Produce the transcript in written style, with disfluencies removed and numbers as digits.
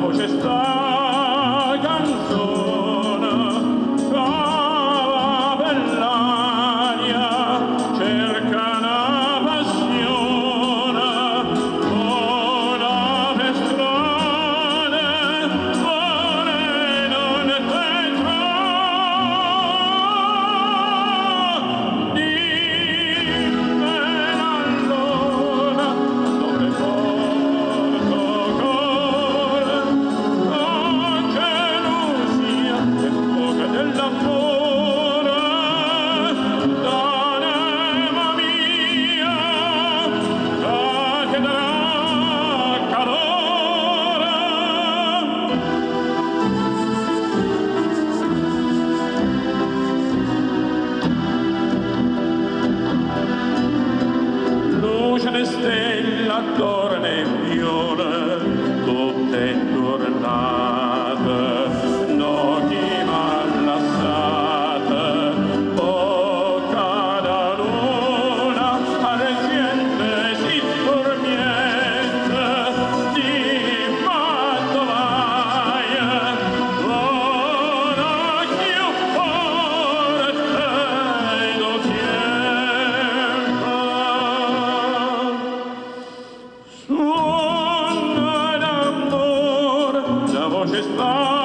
voce sta canzone cava per l'aria, cerca una passione, vola per strade, vola e non te stelle attorno e viole, tutte tornate, noti malassate, bocca da luna, argente si dormiente, di battovaie, vola più forte do Suona d'amor, la voce sta